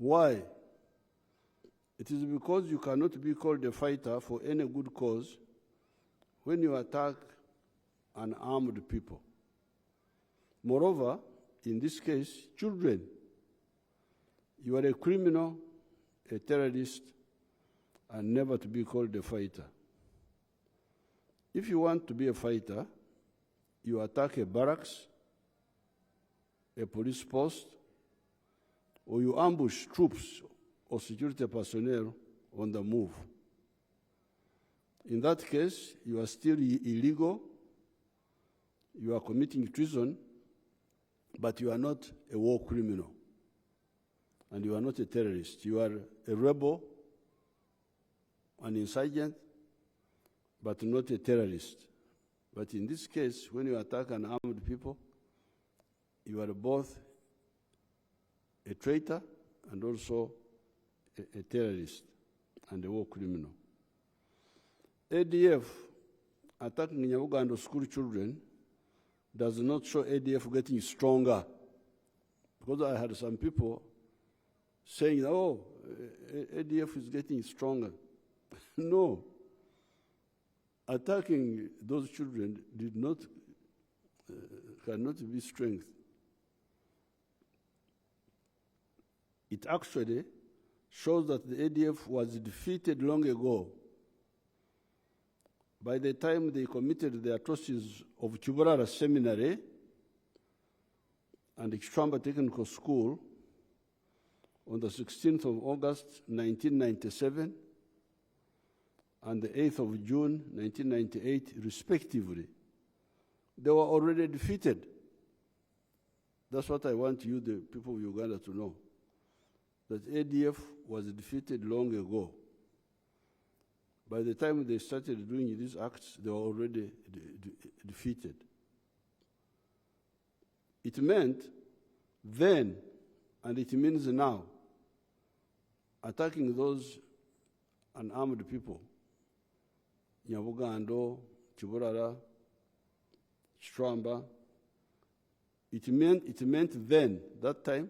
Why? It is because you cannot be called a fighter for any good cause when you attack unarmed people. Moreover, in this case, children, you are a criminal, a terrorist, and never to be called a fighter. If you want to be a fighter, you attack a barracks, a police post, or you ambush troops or security personnel on the move. In that case, you are still illegal, you are committing treason, but you are not a war criminal, and you are not a terrorist. You are a rebel, an insurgent, but not a terrorist. But in this case, when you attack unarmed people, you are both a traitor and also a terrorist and a war criminal. ADF attacking Nyabugando school children does not show ADF getting stronger. Because I had some people saying, oh, ADF is getting stronger. No. Attacking those children cannot be strength. It actually shows that the ADF was defeated long ago. By the time they committed the atrocities of Chuburara Seminary and Ikshwamba Technical School on the 16th of August, 1997, and the 8th of June, 1998, respectively, they were already defeated. That's what I want you, the people of Uganda, to know, that ADF was defeated long ago. By the time they started doing these acts, they were already defeated. It meant then, and it means now, attacking those unarmed people, Nyabugando, Chiburara, Stramba, it meant then, that time,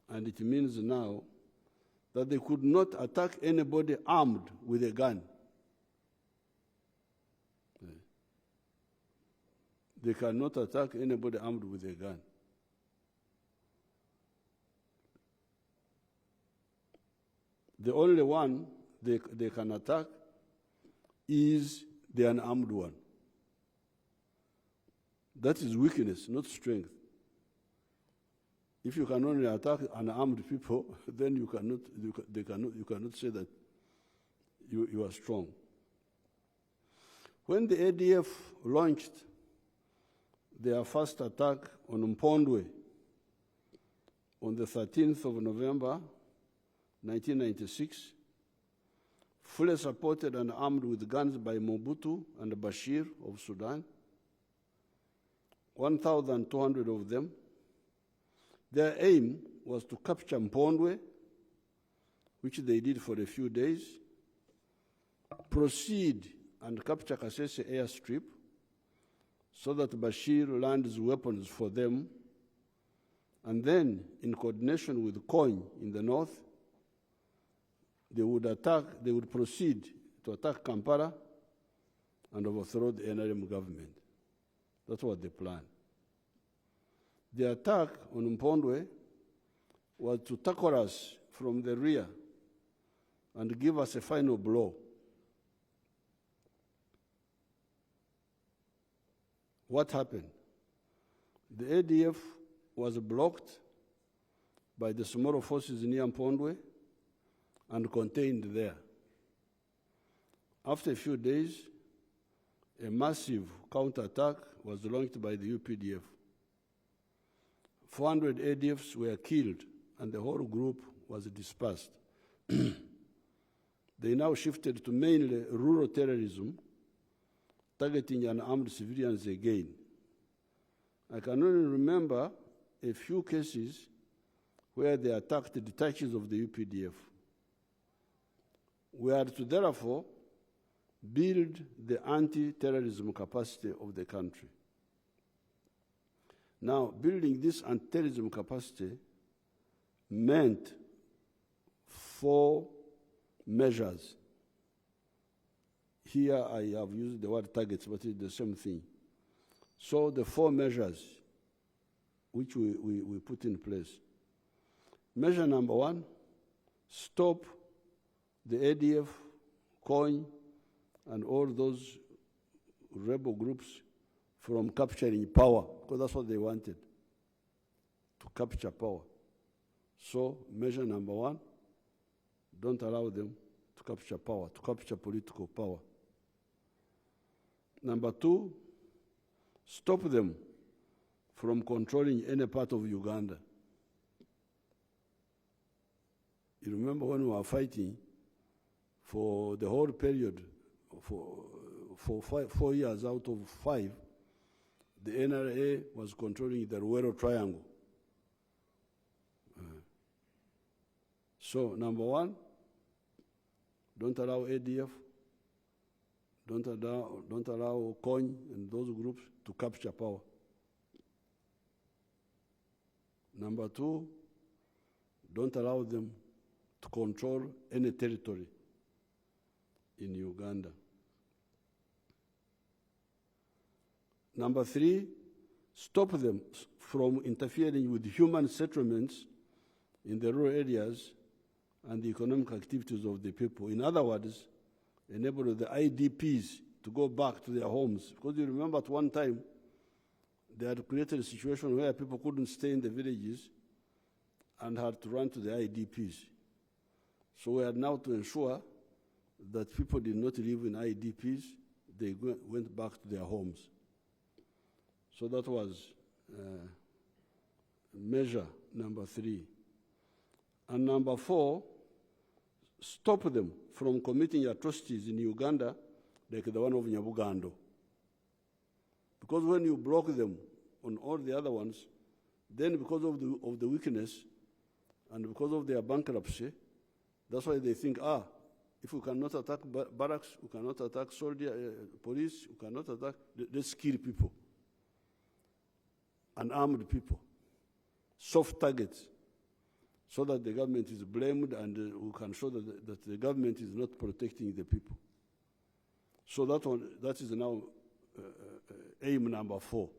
and it means now, that they could not attack anybody armed with a gun. They cannot attack anybody armed with a gun. The only one they can attack is the unarmed one. That is weakness, not strength. If you can only attack unarmed people, then you cannot say that you are strong. When the ADF launched their first attack on Mpondwe on the 13th of November, 1996, fully supported and armed with guns by Mobutu and Bashir of Sudan, 1,200 of them. Their aim was to capture Mpondwe, which they did for a few days, proceed and capture Kasese airstrip so that Bashir lands weapons for them, and then, in coordination with Kony in the north, they would proceed to attack Kampala and overthrow the NRM government. That's what they planned. The attack on Mpondwe was to tackle us from the rear and give us a final blow. What happened? The ADF was blocked by the Somoro forces near Mpondwe and contained there. After a few days, a massive counterattack was launched by the UPDF. 400 ADFs were killed, and the whole group was dispersed. They now shifted to mainly rural terrorism, targeting unarmed civilians again. I can only remember a few cases where they attacked detachments of the UPDF. We are to therefore build the anti-terrorism capacity of the country. Now, building this anti-terrorism capacity meant 4 measures. Here I have used the word targets, but it's the same thing. So the 4 measures which we put in place. Measure number 1, stop the ADF, COIN, and all those rebel groups from capturing power, because that's what they wanted, to capture power. So measure number 1, don't allow them to capture power, to capture political power. Number 2, stop them from controlling any part of Uganda. You remember when we were fighting for the whole period, for 4 years out of 5, the NRA was controlling the Ruero Triangle. So number 1, don't allow ADF, don't allow COIN and those groups to capture power. Number 2, don't allow them to control any territory in Uganda. Number 3, stop them from interfering with human settlements in the rural areas and the economic activities of the people. In other words, enable the IDPs to go back to their homes. Because you remember at one time, they had created a situation where people couldn't stay in the villages and had to run to the IDPs. So we had now to ensure that people did not live in IDPs, they went back to their homes. So that was measure number 3. And number 4, stop them from committing atrocities in Uganda like the one of Nyabugando. Because when you block them on all the other ones, then because of the weakness and because of their bankruptcy, that's why they think, if we cannot attack barracks, we cannot attack soldier, police, we cannot attack, let's kill people. Unarmed people, soft targets, so that the government is blamed and we can show that the government is not protecting the people. So that is now aim number 4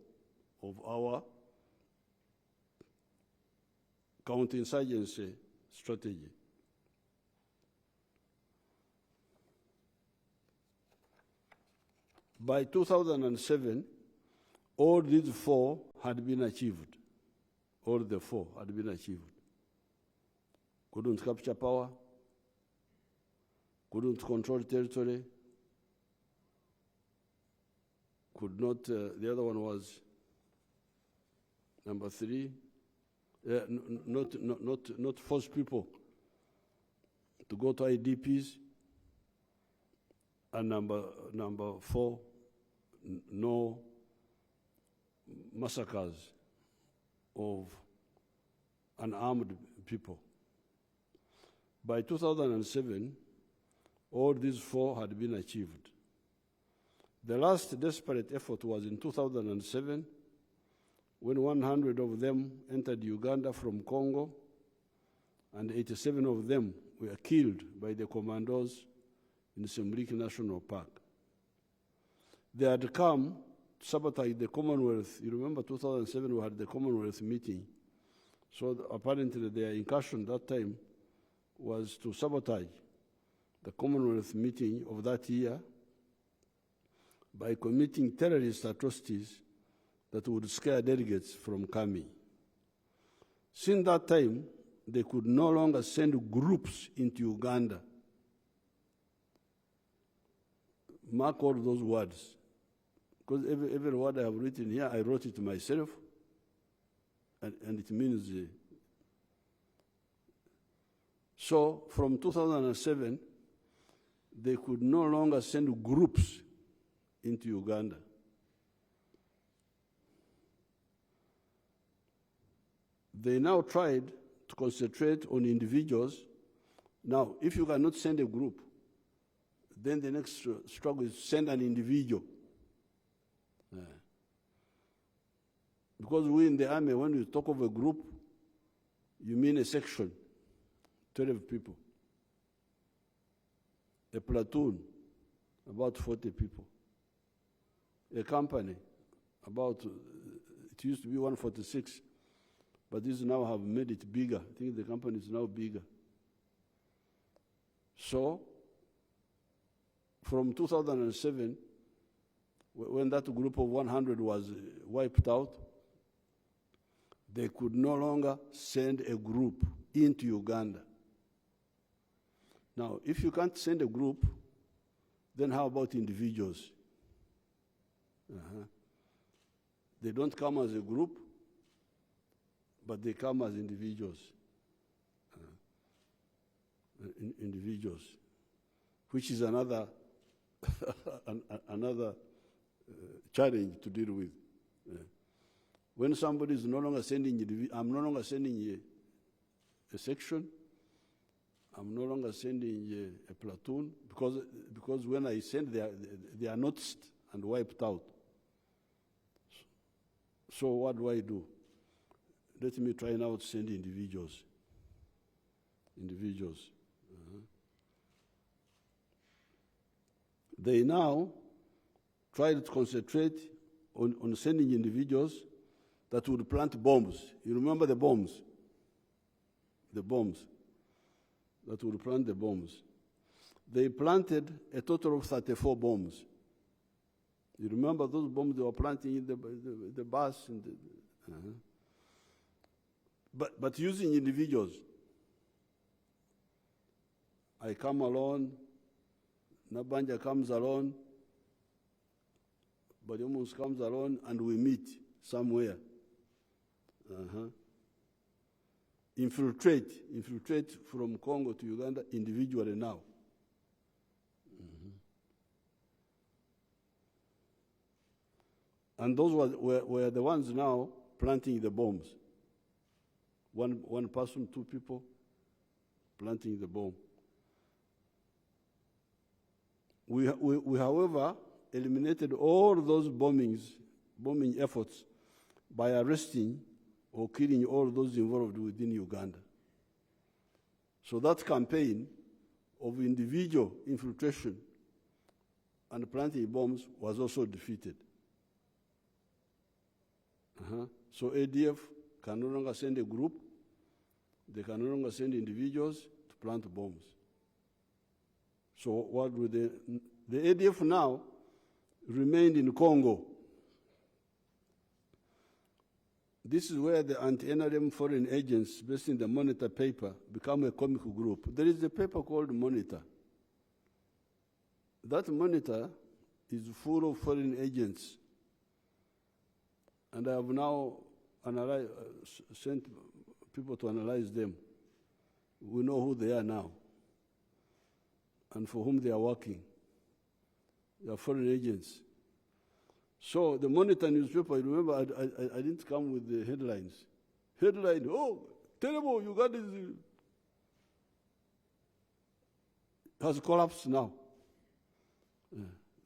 of our counterinsurgency strategy. By 2007, all these 4 had been achieved. All the 4 had been achieved. Couldn't capture power, couldn't control territory, could not, the other one was number 3, not force people to go to IDPs, and number 4, no massacres of unarmed people. By 2007, all these 4 had been achieved. The last desperate effort was in 2007, when 100 of them entered Uganda from Congo, and 87 of them were killed by the commandos in Semliki National Park. They had come to sabotage the Commonwealth. You remember 2007, we had the Commonwealth meeting. So apparently their incursion that time was to sabotage the Commonwealth meeting of that year by committing terrorist atrocities that would scare delegates from coming. Since that time, they could no longer send groups into Uganda. Mark all those words, because every word I have written here, I wrote it myself, and it means so from 2007, they could no longer send groups into Uganda. They now tried to concentrate on individuals. Now, if you cannot send a group, then the next struggle is send an individual. Because we in the army, when we talk of a group, You mean a section, 12 people. A platoon, about 40 people. A company, it used to be 146, but these now have made it bigger. I think the company is now bigger. So, from 2007, when that group of 100 was wiped out, they could no longer send a group into Uganda. Now, if you can't send a group, then how about individuals? They don't come as a group, but they come as individuals. Individuals, which is another another challenge to deal with. When somebody is no longer sending, I'm no longer sending a section, I'm no longer sending a platoon, because when I send, they are noticed and wiped out. So what do? Let me try now to send individuals. They now try to concentrate on sending individuals that would plant bombs. You remember the bombs? The bombs. That would plant the bombs. They planted a total of 34 bombs. You remember those bombs they were planting in the bus? But using individuals. I come alone, Nabanja comes alone, Badiomus comes alone, and we meet somewhere. Infiltrate from Congo to Uganda individually now. And those were the ones now planting the bombs. One person, 2 people planting the bomb. We however, eliminated all those bombing efforts by arresting or killing all those involved within Uganda. So that campaign of individual infiltration and planting bombs was also defeated. So ADF can no longer send a group, they can no longer send individuals to plant bombs. So what would the ADF now remained in Congo. This is where the anti-NRM foreign agents based in the Monitor paper become a comic group. There is a paper called Monitor. That Monitor is full of foreign agents. And I have now sent people to analyze them. We know who they are now and for whom they are working. They are foreign agents. So the Monitor newspaper, you remember, I didn't come with the headlines. Headline, oh, terrible, Uganda has collapsed now.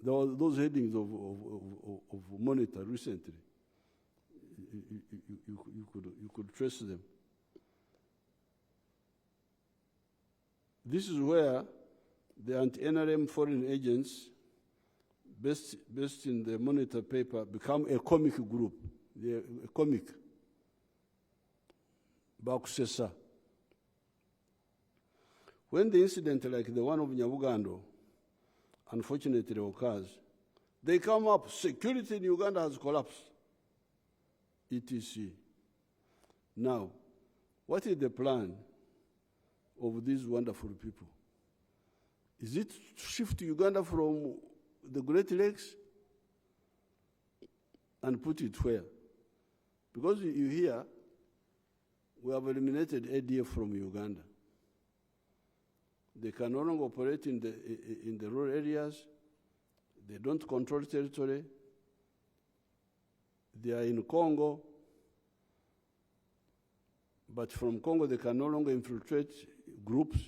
There were those headings of Monitor recently. You could trace them. This is where the anti-NRM foreign agents based in the Monitor paper become a comic group. They're a comic. Bakusesa. When the incident like the one of Nyabugando unfortunately occurs, they come up, security in Uganda has collapsed. etc. Now, what is the plan of these wonderful people? Is it to shift Uganda from the Great Lakes and put it where? Because you hear, we have eliminated ADF from Uganda. They can no longer operate in the rural areas. They don't control territory. They are in Congo. But from Congo, they can no longer infiltrate groups.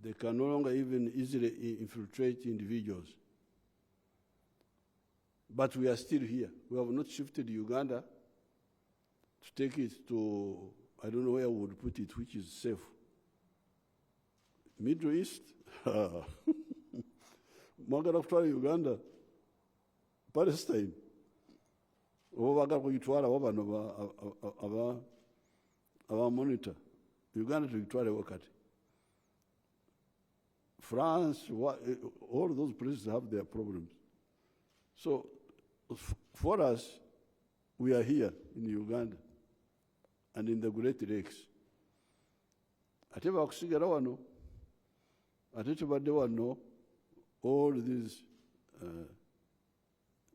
They can no longer even easily infiltrate individuals. But we are still here. We have not shifted Uganda to take it to I don't know where I would put it, which is safe. Middle East, mwagala kutwala Uganda, Palestine. Oba bagala kugitwala wabano aba monitor. Uganda tugitwale wakati. France, all those places have their problems. So for us, we are here in Uganda and in the Great Lakes. Ate bakusigala wano, ate tubadde wano all these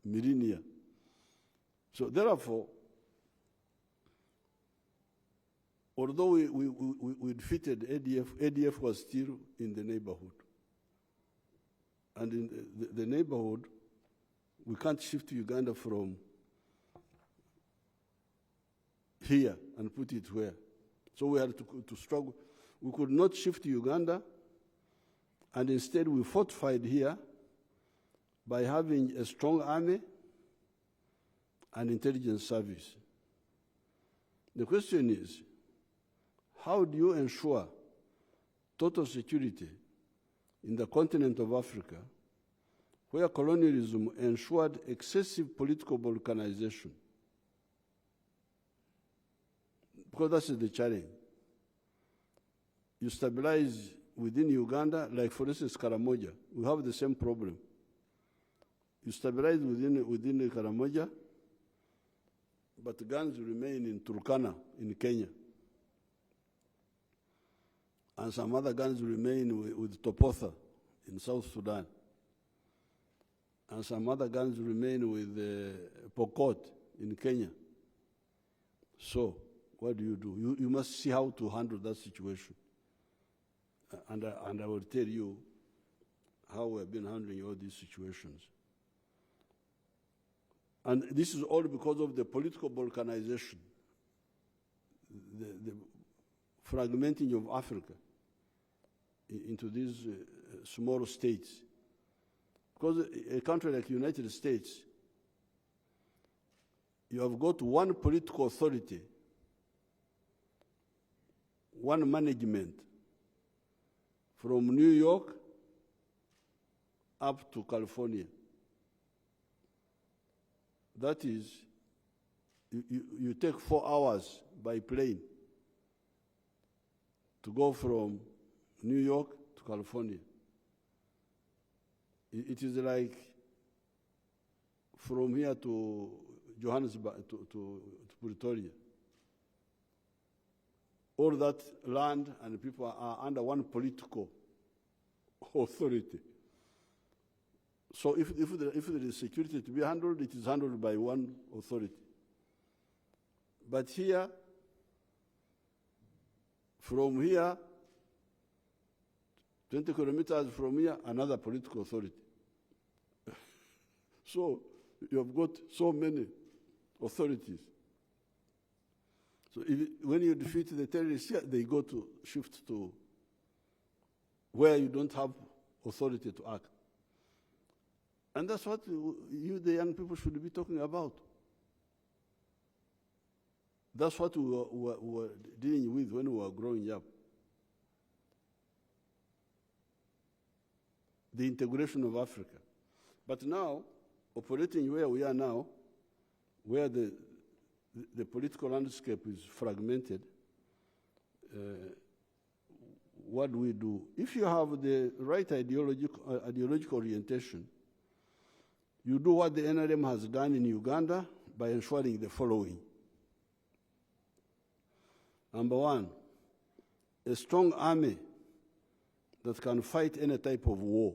millennia. So therefore, although we defeated ADF, ADF was still in the neighborhood. And in the neighborhood, we can't shift Uganda from here and put it where. So we had to struggle. We could not shift Uganda, and instead we fortified here by having a strong army and intelligence service. The question is, how do you ensure total security in the continent of Africa, where colonialism ensured excessive political balkanization? Because that's the challenge. You stabilize within Uganda, like for instance Karamoja, we have the same problem. You stabilize within Karamoja, but the guns remain in Turkana, in Kenya. And some other guns remain with Topotha in South Sudan. And some other guns remain with Pokot in Kenya. So, what do? You must see how to handle that situation. And I will tell you how we have been handling all these situations. And this is all because of the political balkanization, the fragmenting of Africa into these small states. Because a country like the United States, you have got one political authority, one management, from New York up to California. That is, you take 4 hours by plane to go from New York to California. It is like from here to Johannesburg, to Pretoria. All that land and people are under one political authority. So if there is security to be handled, it is handled by one authority. But here, from here, 20 kilometers from here, another political authority. So you have got so many authorities. So when you defeat the terrorists here, they go to shift to where you don't have authority to act. And that's what you, the young people, should be talking about. That's what we were dealing with when we were growing up. The integration of Africa. But now, operating where we are now, where the political landscape is fragmented, what do we do? If you have the right ideological orientation, you do what the NRM has done in Uganda by ensuring the following. Number one, a strong army that can fight any type of war.